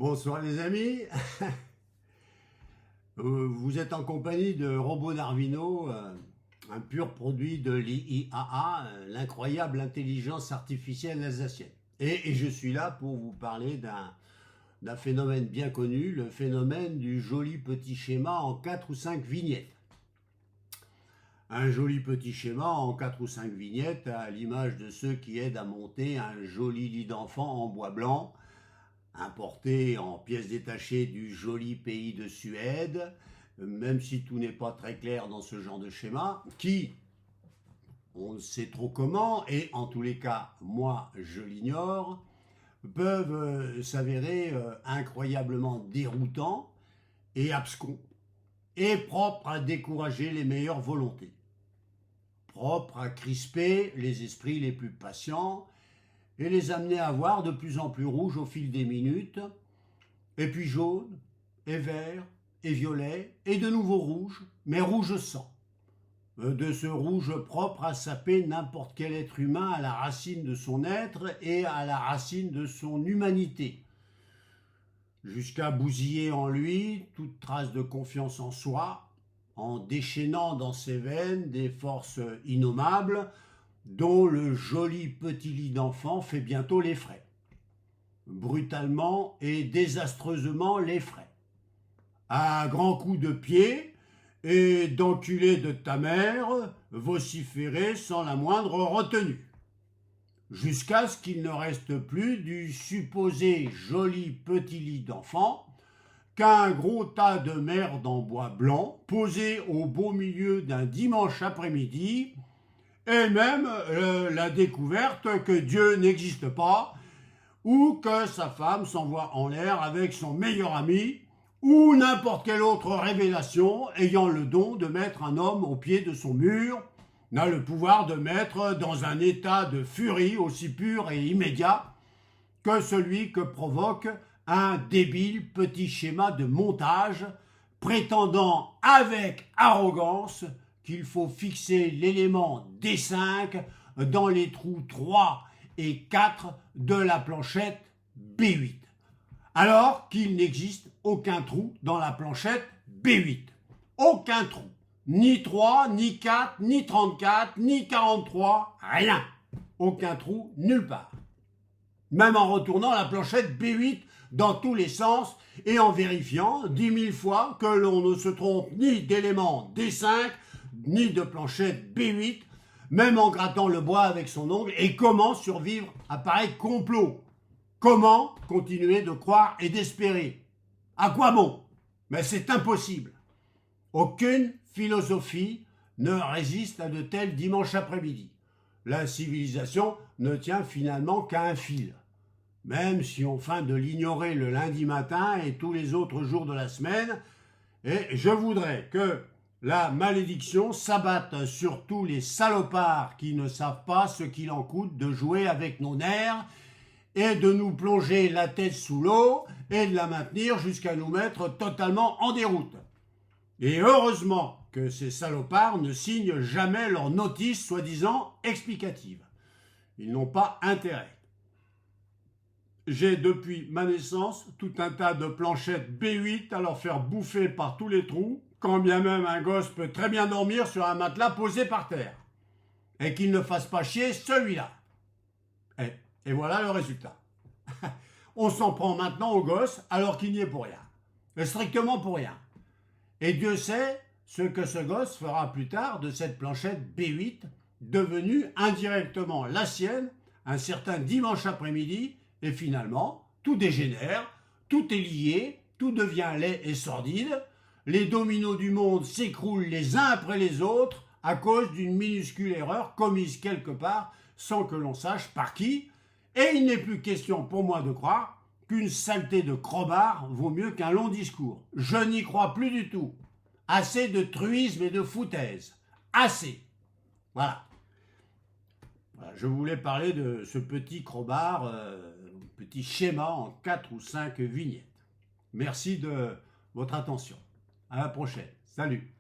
Bonsoir les amis. Vous êtes en compagnie de Robot Darwino, un pur produit de l'IAA, l'incroyable intelligence artificielle alsacienne. Et je suis là pour vous parler d'un phénomène bien connu, le phénomène du joli petit schéma en 4 ou 5 vignettes. Un joli petit schéma en 4 ou 5 vignettes à l'image de ceux qui aident à monter un joli lit d'enfant en bois blanc, importé en pièces détachées du joli pays de Suède, même si tout n'est pas très clair dans ce genre de schéma, qui, on ne sait trop comment, et en tous les cas, moi je l'ignore, peuvent s'avérer incroyablement déroutants et abscons, et propres à décourager les meilleures volontés, propres à crisper les esprits les plus patients, et les amener à voir de plus en plus rouge au fil des minutes, et puis jaune, et vert, et violet, et de nouveau rouge, mais rouge sang. De ce rouge propre à saper n'importe quel être humain à la racine de son être et à la racine de son humanité, jusqu'à bousiller en lui toute trace de confiance en soi, en déchaînant dans ses veines des forces innommables, dont le joli petit lit d'enfant fait bientôt les frais. Brutalement et désastreusement les frais. À grands coups de pied et d'enculé de ta mère, vociférer sans la moindre retenue. Jusqu'à ce qu'il ne reste plus du supposé joli petit lit d'enfant qu'un gros tas de merde en bois blanc posé au beau milieu d'un dimanche après-midi, et même la découverte que Dieu n'existe pas, ou que sa femme s'envoie en l'air avec son meilleur ami, ou n'importe quelle autre révélation ayant le don de mettre un homme au pied de son mur, n'a le pouvoir de mettre dans un état de furie aussi pur et immédiat que celui que provoque un débile petit schéma de montage prétendant avec arrogance qu'il faut fixer l'élément D5 dans les trous 3 et 4 de la planchette B8, alors qu'il n'existe aucun trou dans la planchette B8. Aucun trou. Ni 3, ni 4, ni 34, ni 43, rien. Aucun trou nulle part. Même en retournant la planchette B8 dans tous les sens et en vérifiant 10 000 fois que l'on ne se trompe ni d'élément D5, ni de planchette B8, même en grattant le bois avec son ongle. Et comment survivre à pareil complot? Comment continuer de croire et d'espérer? À quoi bon? Mais c'est impossible. Aucune philosophie ne résiste à de tels dimanches après-midi. La civilisation ne tient finalement qu'à un fil. Même si on feint de l'ignorer le lundi matin et tous les autres jours de la semaine, et je voudrais que la malédiction s'abatte sur tous les salopards qui ne savent pas ce qu'il en coûte de jouer avec nos nerfs et de nous plonger la tête sous l'eau et de la maintenir jusqu'à nous mettre totalement en déroute. Et heureusement que ces salopards ne signent jamais leur notice soi-disant explicative. Ils n'ont pas intérêt. J'ai depuis ma naissance tout un tas de planchettes B8 à leur faire bouffer par tous les trous, quand bien même un gosse peut très bien dormir sur un matelas posé par terre. Et qu'il ne fasse pas chier celui-là. Et voilà le résultat. On s'en prend maintenant au gosse alors qu'il n'y est pour rien. Et strictement pour rien. Et Dieu sait ce que ce gosse fera plus tard de cette planchette B8 devenue indirectement la sienne un certain dimanche après-midi. Et finalement, tout dégénère, tout est lié, tout devient laid et sordide, les dominos du monde s'écroulent les uns après les autres à cause d'une minuscule erreur commise quelque part sans que l'on sache par qui, et il n'est plus question pour moi de croire qu'une saleté de crobard vaut mieux qu'un long discours. Je n'y crois plus du tout. Assez de truisme et de foutaise. Assez. Voilà. Je voulais parler de ce petit crobard, petit schéma en 4 ou 5 vignettes. Merci de votre attention. À la prochaine. Salut.